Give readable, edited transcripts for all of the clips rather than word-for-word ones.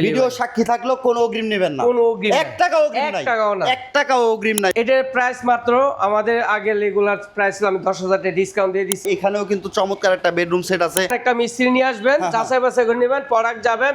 Video সাক্ষী থাকলেও কোনো অগ্রিম নেবেন না, কোনো অগ্রিম 1 টাকা অগ্রিম নাই, 1 টাকাও অগ্রিম নাই। এটার প্রাইস মাত্র আমাদের আগে রেগুলার প্রাইস ছিল আমি 10,000 টাকা ডিসকাউন্ট দিয়ে দিচ্ছি। এখানেও কিন্তু চমৎকার একটা বেডরুম সেট আছে। একটা মিস্ত্রি নিয়ে আসবেন, যাচাই বাছাই করে নেবেন, প্রোডাক্ট যাবেন,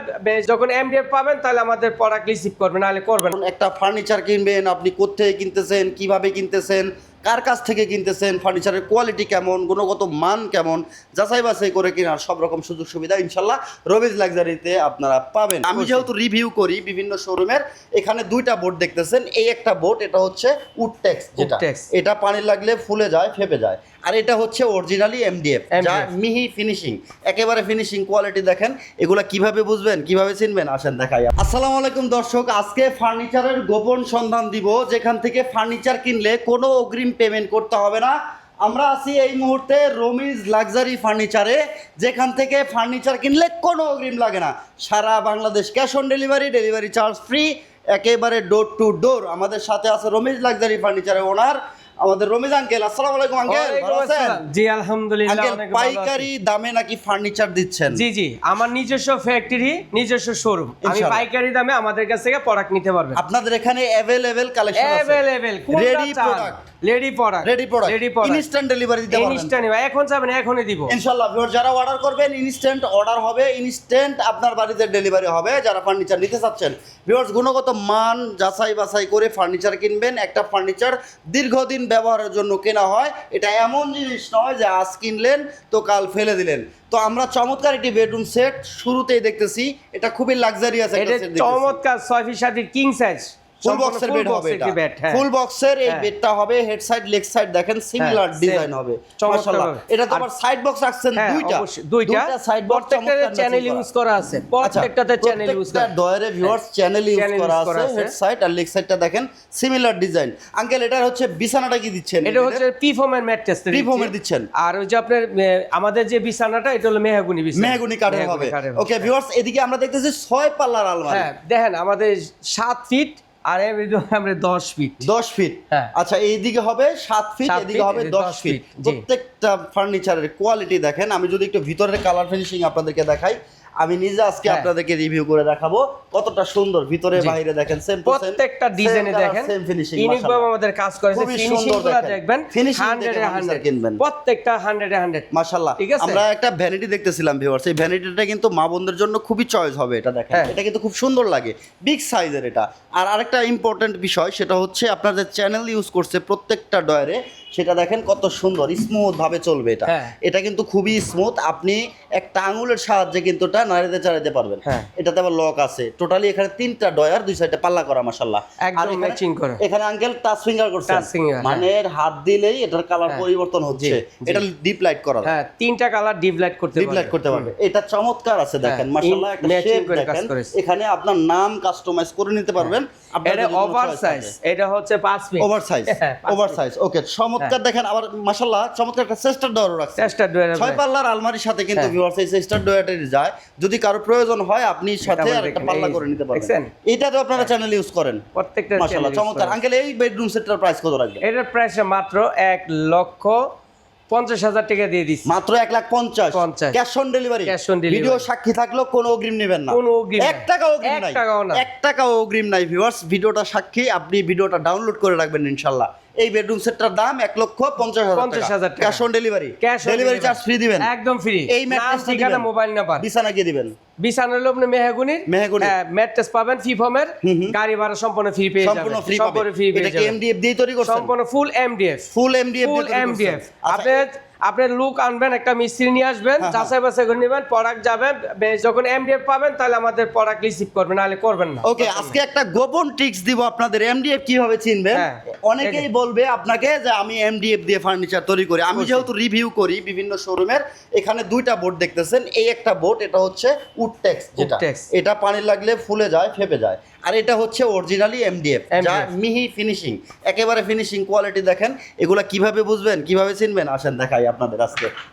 যখন এমডিএফ পাবেন তাহলে আমাদের প্রোডাক্ট রিসিভ করবেন, নাহলে করবেন। একটা ফার্নিচার কিনবেন, আপনি কোত্থেকে কিনতেছেন, কিভাবে কিনতেছেন, কার কাছ থেকে কিনতেছেন, ফার্নিচারের কোয়ালিটি কেমন, গুণগত মান কেমন, যাচাই বাছাই করে কেনার সব রকম সুযোগ সুবিধা ইনশাল্লাহ রবিজ লাক্সারিতে আপনারা পাবেন। আমি যেহেতু রিভিউ করি বিভিন্ন শোরুমের, এখানে 2টা বোর্ড দেখতেছেন। এই একটা বোর্ড, এটা হচ্ছে উডটেক্স, যেটা এটা পানি লাগলে ফুলে যায়, ফেপে যায়। আর এটা হচ্ছে অরিজিনালি এমডিএফ, যা মিহি ফিনিশিং, একেবারে ফিনিশিং কোয়ালিটি। দেখেন এগুলা কিভাবে বুঝবেন, কিভাবে চিনবেন, আসেন দেখাই। আসসালামু আলাইকুম দর্শক, আজকে ফার্নিচারের গোপন সন্ধান দিব, যেখান থেকে ফার্নিচার কিনলে কোনো অগ্রিম পেমেন্ট করতে হবে না। আমরা আছি এই মুহূর্তে রমিজ লাক্সারি ফার্নিচারে, যেখান থেকে ফার্নিচার কিনলে কোনো অগ্রিম লাগে না। সারা Bangladesh cash on delivery, delivery charge free, একেবারে ডোর টু ডোর। আমাদের সাথে আছে রমিজ লাক্সারি ফার্নিচারের ওনার আমাদের রমিজ আঙ্কেল। আসসালামু আলাইকুম আঙ্কেল, ভালো আছেন? জি আলহামদুলিল্লাহ, আঙ্কেল অনেক ভালো আছি। পাইকারি দামে নাকি ফার্নিচার দিচ্ছেন? জি জি, আমার নিজস্ব ফ্যাক্টরি, নিজস্ব শোরুম, আমি পাইকারি দামে আমাদের কাছ থেকে প্রোডাক্ট নিতে পারবেন। আপনাদের এখানে अवेलेबल কালেকশন আছে, available ready product, ready product, instant delivery দিতে পারবেন। ইনস্ট্যান্ট, এখন যাবেন এখনই দিব ইনশাআল্লাহ। যারা অর্ডার করবেন ইনস্ট্যান্ট অর্ডার হবে, ইনস্ট্যান্ট আপনার বাড়িতে ডেলিভারি হবে। যারা ফার্নিচার নিতে চাচ্ছেন, ভিউয়ার্স গুণগত মান যাচাই বাছাই করে ফার্নিচার কিনবেন। একটা ফার্নিচার দীর্ঘদিন ব্যবহারের জন্য কেনা হয়, এটা এমন জিনিস নয় যে আজ কিনলেন তো কাল ফেলে দিলেন। তো আমরা চমৎকার একটি বেডরুম সেট শুরুতেই দেখতেছি, এটা খুবই লাক্সারিয়াস একটা সেট। চমৎকার 6 ফিট 7 কিং সাইজ ফুল বক্সের বেড হবে, এটা ফুল বক্সের এই বেডটা হবে। হেড সাইড লেগ সাইড দেখেন সিমিলার ডিজাইন হবে, মাশাআল্লাহ। এটা তো আবার সাইড বক্স রাখছেন দুইটা সাইড বক্স, প্রত্যেকটা চ্যানেল ইউজ করা আছে, প্রত্যেকটাতে চ্যানেল ইউজ করা আছে, ডয়ারে ভিউয়ার্স চ্যানেল ইউজ করা আছে। হেড সাইড আর লেগ সাইডটা দেখেন সিমিলার ডিজাইন। আঙ্কেল এটা হচ্ছে বিছানাটা কি দিচ্ছেন? এটা হচ্ছে প্রিফর্মের ম্যাট্রেস, প্রিফর্মের দিচ্ছেন। আর ওই যে আপনার আমাদের যে বিছানাটা, এটা হলো মেহগনি বিছানা, মেহগনি কাঠের হবে। ওকে ভিউয়ার্স, এদিকে আমরা দেখতেছি 6 পাল্লার আলমারি। হ্যাঁ দেখেন, আমাদের 7 ফিট আর আমরা 10 ফিট। আচ্ছা, এইদিকে হবে 7 ফিট, এদিকে হবে 10 ফিট। প্রত্যেকটা ফার্নিচারের কোয়ালিটি দেখেন। আমি যদি একটু ভিতরের কালার ফিনিশিং আপনাদেরকে দেখাই, আমি নিজে আজকে আপনাদেরকে রিভিউ করে দেখাবো কতটা সুন্দর ভিতরে বাইরে দেখেন। সেম টু সেম প্রত্যেকটা ডিজাইনে দেখেন, সেম ফিনিশিং, ইউনিক ভাবে আমাদের কাজ করেছে। ফিনিশিংগুলো দেখবেন, 100 কিনবেন, প্রত্যেকটা 100 মাশাআল্লাহ। আমরা একটা ভ্যানিটি দেখতেছিলাম ভিউয়ার্স, এই ভ্যানিটিটা কিন্তু মা বোনদের জন্য খুবই চয়েস হবে। এটা দেখেন, এটা কিন্তু খুব সুন্দর লাগে, বিগ সাইজের এটা। আর আরেকটা ইম্পর্টেন্ট বিষয়, সেটা হচ্ছে আপনার যে চ্যানেল ইউজ করছে প্রত্যেকটা ডয়ারে, সেটা দেখেন কত সুন্দর স্মুথ ভাবে চলবে। এটা কিন্তু খুবই স্মুথ, আপনি একটা আঙুলের সাহায্যে কিন্তু এটা নাড়াতে চাড়াতে পারবেন। এটাতে আবার লক আছে। টোটালি এখানে 3টা ডয়ার, 2 সাইডে পাল্লা করা, মাশাআল্লাহ। আর ম্যাচিং করে এখানে আঙ্কেল টাচ ফিঙ্গার করছেন, মানে হাত দিলেই এটার কালার পরিবর্তন হচ্ছে। এটা ডিপ লাইট করা, 3টা কালার ডিপ লাইট করতে পারবে। এটা চমৎকার আছে দেখেন, মাশাআল্লাহ। একটা শেপ দেখেন, এখানে আপনার নাম কাস্টমাইজ করে নিতে পারবেন। এটা ওভার সাইজ, এটা হচ্ছে 5 ফিট ওভার সাইজ। ওকে, চমৎকার দেখেন। আবার মাশাআল্লাহ চমৎকার একটা চেস্টার ডয়ারও রাখছে। 6 পাল্লার আলমারির সাথে কিন্তু ভিউয়ার্স এই চেস্টার ডয়ারটাই যায়। যদি কারো প্রয়োজন হয় আপনি সাথে আরেকটা পাল্লা করে নিতে পারবেন। এটা তো আপনারা চ্যানেল ইউজ করেন, প্রত্যেকটা মাশাআল্লাহ চমৎকার। আঙ্কেল এই বেডরুম সেটটার প্রাইস কত রাখবেন? এটার প্রাইস মাত্র 1,50,000 টাকা দিয়ে দিচ্ছি, মাত্র 1,50,000 ক্যাশ অন ডেলিভারি। ভিডিও সাক্ষী থাকলেও কোনো অগ্রিম নেবেন না, কোনো অগ্রিম 1 টাকা অগ্রিম নাই, 1 টাকা অগ্রিম নাই। ভিউয়ার্স ভিডিওটা সাক্ষী, আপনি ভিডিওটা ডাউনলোড করে রাখবেন ইনশাআল্লাহ। এই বেডরুম সেটটার দাম 1,50,000 টাকা, cash on delivery, delivery charge free দিবেন, একদম ফ্রি। এই ম্যাট্রেস ঠিকানা, মোবাইল নাম্বার, বিছানা কি দিবেন? বিছানা হলো আপনি মেহগনি ম্যাট্রেস পাবেন ফ্রি ফর্মের, গাড়ি ভাড়া সম্পূর্ণ ফ্রি পেয়ে যাবেন, সম্পূর্ণ ফ্রি পেয়ে যাবেন। এটা কি এমডিএফ দিয়ে তৈরি করছেন? সম্পূর্ণ ফুল এমডিএফ, ফুল এমডিএফ। আপনার লুক আনবেন, একটা মিস্ত্রি নিয়ে আসবেন, যাচাই বাছাই করে নেবেন, প্রোডাক্ট যাবেন, যখন এমডিএফ পাবেন তাহলে আমাদের প্রোডাক্ট রিসিভ করবেন, নাহলে করবেন না। ওকে, আজকে একটা গোপন ট্রিক্স দিব আপনাদের, এমডিএফ কিভাবে চিনবেন। অনেকেই বলবে আপনাকে যে আমি এমডিএফ দিয়ে ফার্নিচার তৈরি করি। আমি যেহেতু রিভিউ করি বিভিন্ন শোরুমের, এখানে 2টা বোর্ড দেখতেছেন। এই একটা বোর্ড, এটা হচ্ছে উডটেক্স, যেটা এটা পানি লাগলে ফুলে যায়, ফেপে যায়। আর এটা হচ্ছে অরিজিনালি এমডিএফ, যা মিহি ফিনিশিং, একেবারে ফিনিশিং কোয়ালিটি। দেখেন এগুলা কিভাবে বুঝবেন, কিভাবে চিনবেন, আসেন দেখাই আপনাদের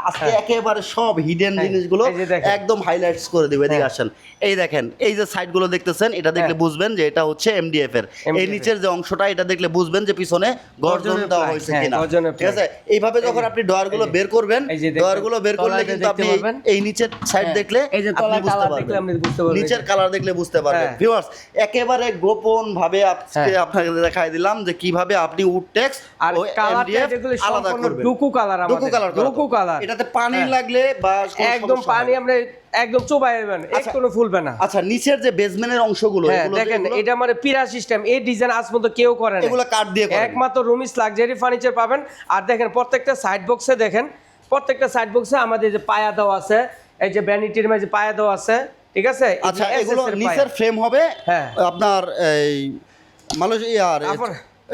আজকে একেবারে সব হিডেন জিনিসগুলো এই যে দেখেন। একদম হাইলাইটস করে দিবে। এদিকে আসেন, এই দেখেন, এই যে সাইডগুলো দেখতেছেন, এটা দেখলে বুঝবেন যে এটা হচ্ছে এমডিএফ এর। এই নিচের যে অংশটা, এটা দেখলে বুঝবেন যে পিছনে গর্জন দেওয়া হয়েছে কিনা, ঠিক আছে? এইভাবে যখন আপনি ডয়ারগুলো বের করবেন, এই যে দেখেন, ডয়ারগুলো বের করলে তলাতে কিন্তু দেখতে আপনি পারবেন। এই নিচের সাইড দেখলে এই যে আপনি তলার বুঝতে কালার দেখলে পারবেন, আপনি বুঝতে পারবেন, নিচের কালার দেখলে বুঝতে পারবেন। ভিউয়ার্স, একেবারে গোপন ভাবে আজকে আপনাকে দেখাই দিলাম যে কিভাবে আপনি উডটেক্স আর ও কালারটা এমডিএফ যেগুলো আলাদা সম্পূর্ণ করবেন। ডুকু কালার, আমাদের ডুকু কালার। এটাতে পানি লাগলে বা কোনো একদম সমস্যা পানি হয় না। আমরা একদম চোবাইবেন, কোনো ফুলবে না। আচ্ছা, নিচের যে বেসমেন্টের অংশগুলো, হ্যাঁ এগুলো দেখেন, এটা মানে পিরা সিস্টেম, এই ডিজাইন আজ পর্যন্ত কেউ করে না, এগুলো কাঠ দিয়ে করেন। একমাত্র রুমিস লাক্সারি ফার্নিচার পাবেন। আর দেখেন প্রত্যেকটা সাইড বক্সে, দেখেন প্রত্যেকটা সাইড বক্সে আমাদের যে পায়া দেওয়া আছে, এই যে ভ্যানিটির মাঝে পায়া দেওয়া আছে, ঠিক আছে? এই যে আচ্ছা, SS এগুলো এর নিচের পায়া। ফ্রেম হবে হ্যাঁ। আপনার এই মালয়েশিয়ার,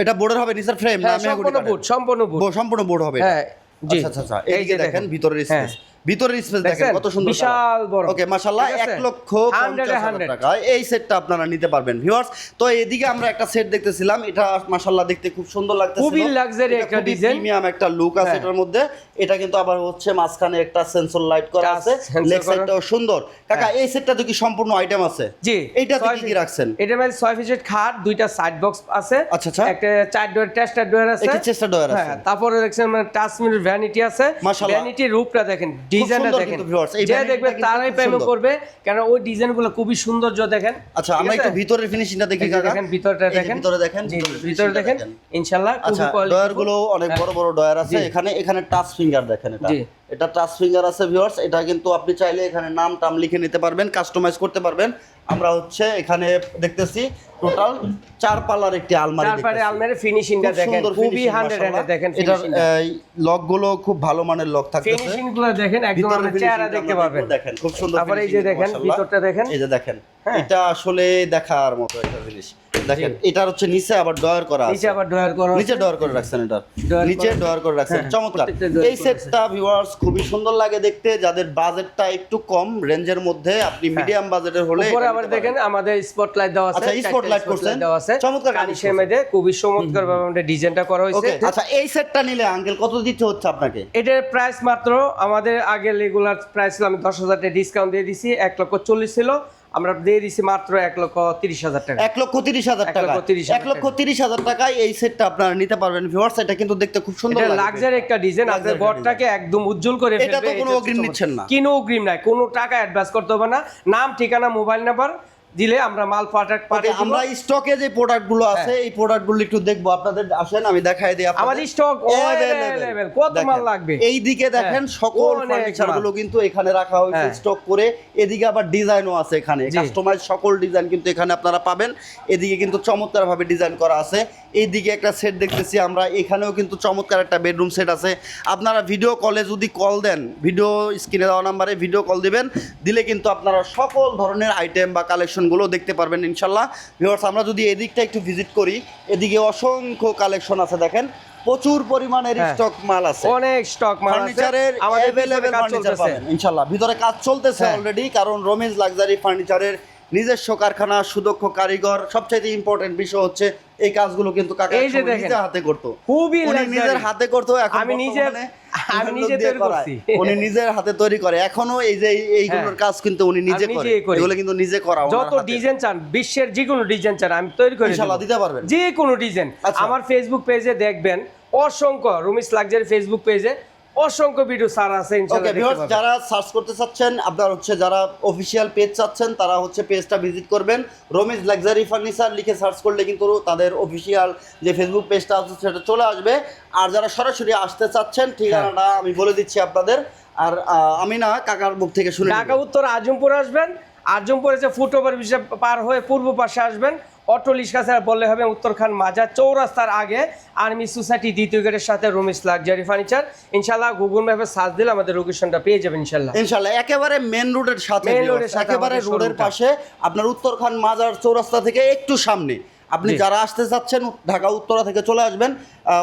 এটা বোর্ডের হবে নিচের ফ্রেম না হ্যাঁ, সম্পূর্ণ বুট, সম্পূর্ণ বুট। সম্পূর্ণ বোর্ড হবে এটা। হ্যাঁ জি। আচ্ছা আচ্ছা, এই এইদিকে যে দেখেন ভিতরের হ্যাঁ। স্পেস, ভিতরের স্পেস দেখেন কত সুন্দর, বিশাল বড়। ওকে, মাশাআল্লাহ, ঠিক আছে? 1,50,000 টাকা এই সেটটা আপনারা নিতে পারবেন। ভিউয়ার্স, তো এদিকে আমরা একটা সেট দেখতেছিলাম, এটা মাশাআল্লাহ দেখতে খুব সুন্দর লাগতেছিল, খুবই লাক্সারি একটা ডিজাইন, প্রিমিয়াম একটা লুক আছে হ্যাঁ। এটার মধ্যে। এটা কিন্তু আবার হচ্ছে মাঝখানে একটা সেন্সর লাইট করা আছে, লেগ সাইডটাও সুন্দর। কাকা, এই সেটটাতে কি সম্পূর্ণ আইটেম আছে? জি। এইটাতে কি কি রাখছেন? এটার মধ্যে 6 ফিটের খাট, দুইটা সাইড বক্স আছে, আচ্ছা আচ্ছা, একটা 4 ডোর টেস্টার ডোর আছে, একটা চেস্টার ডয়ার আছে, হ্যাঁ। তারপরে দেখছেন মানে টাচমিনের ভ্যানিটি আছে। মাশাআল্লাহ। ভ্যানিটির রূপটা দেখেন, ডিজাইনটা সুন্দর দেখেন, কিন্তু viewers, এই যে vanity দেখবে টা কিন্তু তারাই খুব প্রেম সুন্দর। করবে, কারণ ওই ডিজাইনগুলো খুবই সৌন্দর্য দেখেন। আচ্ছা, আমরা একটু ভিতরের ফিনিশিংটা দেখি এই যে কাকা। দেখেন ভিতরটা এই যে দেখেন, ভিতরে দেখেন, জি, ভিতরের ভিতরে finishingটা দেখেন, ইনশাআল্লাহ আচ্ছা, খুবই কোয়ালিটি। ডয়ার গুলো অনেক বড় বড় ডয়ার আছে। জি। এখানে টাচ ফিঙ্গার দেখেন, এটা জি। এটা টাচ ফিঙ্গার আছে ভিউয়ার্স। এটা কিন্তু আপনি চাইলে এখানে নাম টাম লিখে নিতে পারবেন, কাস্টমাইজ করতে পারবেন। আমরা হচ্ছে এখানে দেখতেছি টোটাল 4 পাল্লার একটি আলমারি তারপরে দেখতেছি। আলমারির ফিনিশিংটা খুব দেখেন, সুন্দর খুবই finishing, 100 মাশাআল্লাহ। দেখেন এটার ফিনিশিংটা, লক গুলো খুব ভালো মানের লক থাকতেছে। ফিনিশিং গুলো দেখেন, একদম ভিতরের আমরা চেহারা finishingটা দেখতে আমরা পাবেন। দেখবো, দেখেন খুব সুন্দর। তারপরে এই যে finishing, দেখেন মাশাআল্লাহ। ভিতরটা দেখেন, এই যে দেখেন, হ্যাঁ। এটা আসলে দেখার মতো একটা জিনিস। দেখেন, এটার হচ্ছে নিচে আবার ডয়ার করা আছে, নিচে আবার ডয়ার করা নিচে আছে। ডয়ার করে রাখছেন, এটা ডয়ার নিচে করা- ডয়ার করে রাখছেন, হ্যাঁ, চমৎকার। প্রত্যেকটা ডয়ার এই করা সেটটা ভিউয়ার্স খুবই সুন্দর লাগে দেখতে। যাদের বাজেটটা একটু কম রেঞ্জের মধ্যে, আপনি মিডিয়াম বাজেটের হলে উপরে এটা আবার নিতে দেখেন পারেন। আমাদের স্পটলাইট দেওয়া আছে, আচ্ছা, চারটে spotlight spotlight করছেন। দেওয়া আছে, চমৎকার কানিশের মধ্যে খুবই চমৎকার ভাবে আমাদের ডিজাইনটা করা হয়েছে। ওকে, আচ্ছা, এই সেটটা নিলে আঙ্কেল কত দিতে হচ্ছে আপনাকে? এটার প্রাইস মাত্র আমাদের আগে রেগুলার প্রাইস ছিল, আমি 10,000 টাকা ডিসকাউন্ট দিয়ে দিছি, 1,40,000 ছিল, আমরা দিয়ে দিছি মাত্র 1,30,000 টাকা। 1,30,000 টাকা। 1,30,000 1,30,000 টাকায় এই সেটটা আপনারা নিতে পারবেন ভিউয়ার্স। এটা কিন্তু দেখতে খুব সুন্দর এটা লাগে। লাক্সারি একটা ডিজাইন, আপনার Luxury ঘরটাকে একদম উজ্জ্বল করে ফেলবে। এটা তো কোনো এটা অগ্রিম হচ্ছে নিচ্ছেন না? কোনো অগ্রিম নাই, কোনো টাকা অ্যাডভান্স করতে হবে না, নাম ঠিকানা মোবাইল নাম্বার দিলে আমরা মাল ওকে, পাঠিয়ে দিব। আমরা স্টকে যে প্রোডাক্টগুলো আছে এই প্রোডাক্টগুলো একটু দেখবো, আপনাদের আসেন আমি দেখাই দিই আপনাদের। আমাদের স্টক অ্যাভেলেবল, কত মাল লাগবে। এই দিকে দেখেন সকল অনেক ফার্নিচার গুলো মাল। কিন্তু এখানে রাখা হয়েছে হ্যাঁ। স্টক করে। এদিকে আবার ডিজাইনও আছে, এখানে জি। কাস্টমাইজ সকল ডিজাইন কিন্তু এখানে আপনারা পাবেন। এদিকে কিন্তু চমৎকার ভাবে ডিজাইন করা আছে। এইদিকে একটা সেট দেখতেছি আমরা, এখানেও কিন্তু চমৎকার একটা বেডরুম সেট আছে। আপনারা ভিডিও কলে যদি কল দেন, ভিডিও স্ক্রিনে দেওয়া নাম্বারে ভিডিও কল দিবেন, দিলে কিন্তু আপনারা সকল ধরনের আইটেম বা কালেকশনগুলো দেখতে পারবেন ইনশাল্লাহ। ভিউয়ার্স, আমরা যদি এদিকটা একটু ভিজিট করি, এদিকে অসংখ্য কালেকশন আছে, দেখেন প্রচুর পরিমাণের হ্যাঁ। স্টক মাল আছে। অনেক স্টক মাল আছে, ফার্নিচারের আমাদের অ্যাভেলেবল কাজ ফার্নিচার চলতেছে। পাবেন ইনশাআল্লাহ। ভিতরে কাজ চলতেছে হ্যাঁ। অলরেডি, কারণ রমেশ লাক্সারি ফার্নিচারের নিজস্ব কারখানা, সুদক্ষ কারিগর। সবচেয়ে ইম্পর্টেন্ট বিষয় হচ্ছে এই কাজগুলো কিন্তু কাকা এই যে একসময় দেখেন, নিজে হাতে করতো, খুবই উনি luxury। নিজের হাতে করতো, এখন আমি নিজে- বর্তমানে আমি লোক নিজে দিয়ে তৈরি করায়। করছি। উনি নিজের হাতে তৈরি করে এখনো। এই যে এইগুলোর হ্যাঁ। কাজ কিন্তু উনি নিজে আমি করে, নিজেই করি। এগুলো কিন্তু নিজে করা ওনার যত হাতে। ডিজাইন চান, বিশ্বের যে কোনো ডিজাইন চান আমি তৈরি করে ইনশাআল্লাহ দেব। দিতে পারবেন। যে কোনো ডিজাইন। আচ্ছা। আমার ফেসবুক পেজে দেখবেন অসংখ্য রুমিস লাক্সারি ফেসবুক পেজে অসংখ্য ভিডিও সার আছে, ওকে ইনশাআল্লাহ দেখতে ভিউয়ার্স, পাবেন। যারা সার্চ করতে চাচ্ছেন, আপনার হচ্ছে যারা অফিশিয়াল পেজ চাচ্ছেন, তারা হচ্ছে পেজটা ভিজিট করবেন। রমেশ লাক্সারি ফার্নিচার লিখে সার্চ করলে কিন্তু তাদের অফিশিয়াল যে ফেসবুক পেজটা আছে সেটা চলে আসবে। আর যারা সরাসরি আসতে চাচ্ছেন, ঠিকানাটা আমি বলে দিচ্ছি আপনাদের। আর আমি না কাকার মুখ থেকে শুনে ঢাকা উত্তর আজমপুর আসবেন, আজমপুরে যে ফুটওভার ব্রিজ পার হয়ে পূর্ব পাশে আসবেন, অটো রিক্সা বললে হবে উত্তরখান মাজার চৌরাস্তার আগে আর্মি সোসাইটি দ্বিতীয় গেটের সাথে রুমিস লাক্সারি ফার্নিচার। ইনশাআল্লাহ গুগল ম্যাপে সার্চ দিলে আমাদের লোকেশনটা পেয়ে যাবেন ইনশাআল্লাহ। ইনশাআল্লাহ একেবারে মেন রোডের সাথে, Main road এর সাথে একেবারে আমাদের রোডের showroom টা। পাশে, আপনার উত্তরখান মাজার চৌরাস্তা থেকে একটু সামনে আপনি জি। যারা আসতে চাচ্ছেন ঢাকা উত্তরা থেকে চলে আসবেন,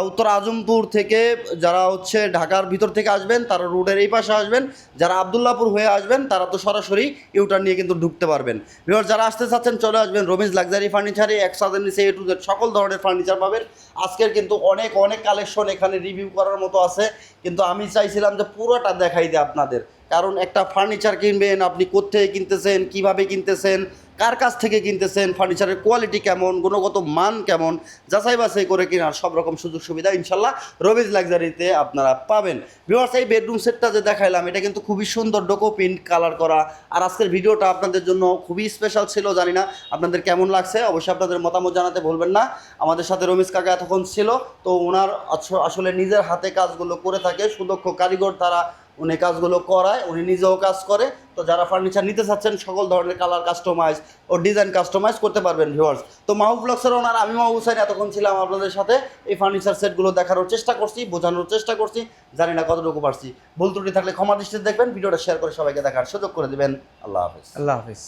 উত্তর আজমপুর থেকে যারা হচ্ছে ঢাকার ভিতর থেকে আসবেন তারা রোডের এই পাশে আসবেন, যারা আবদুল্লাপুর হয়ে আসবেন তারা তো সরাসরি ইউটার নিয়ে কিন্তু ঢুকতে পারবেন। ভিউয়ার যারা আসতে চাচ্ছেন চলে আসবেন রমিজ লাক্সারি ফার্নিচারে, এক ছাদের নিচে এ টু জেড সকল ধরনের ফার্নিচার পাবেন। আজকের কিন্তু অনেক অনেক কালেকশন এখানে রিভিউ করার মতো আছে, কিন্তু আমি চাইছিলাম যে পুরোটা দেখাই দিই আপনাদের, কারণ একটা ফার্নিচার কিনবেন আপনি কোত্থেকে কিনতেছেন, কিভাবে কিনতেছেন, কার কাছ থেকে কিনতেছেন, ফার্নিচারের কোয়ালিটি কেমন, গুণগত মান কেমন, যাচাই বাছাই করে কেনার সব রকম সুযোগ সুবিধা ইনশাল্লাহ রবিজ লাক্সারিতে আপনারা পাবেন। ভিউয়ার্স এই বেডরুম সেটটা যে দেখাইলাম এটা কিন্তু খুবই সুন্দর ডোকো প্রিন্ট কালার করা, আর আজকের ভিডিওটা আপনাদের জন্য খুবই স্পেশাল ছিল। জানি না আপনাদের কেমন লাগছে, অবশ্যই আপনাদের মতামত জানাতে ভুলবেন না। আমাদের সাথে রমিজ কাকা এতক্ষণ ছিল, তো ওনার আসলে নিজের হাতে কাজগুলো করে থাকে, সুদক্ষ কারিগর দ্বারা উনি কাজগুলো করায়, উনি নিজেও কাজ করে। তো যারা ফার্নিচার নিতে চাচ্ছেন সকল ধরনের কালার কাস্টমাইজ ও ডিজাইন কাস্টমাইজ করতে পারবেন ভিউয়ার্স। তো মাহবুব ব্লগসের ওনার আমি মাহবুব হোসেন এতক্ষণ ছিলাম আপনাদের সাথে, এই ফার্নিচার সেটগুলো দেখানোর চেষ্টা করছি, বোঝানোর চেষ্টা করছি, জানি না কতটুকু পারছি। ভুল ত্রুটি থাকলে ক্ষমা দৃষ্টিতে দেখবেন, ভিডিওটা শেয়ার করে সবাইকে দেখার সুযোগ করে দেবেন। আল্লাহ হাফেজ। আল্লাহ হাফিজ।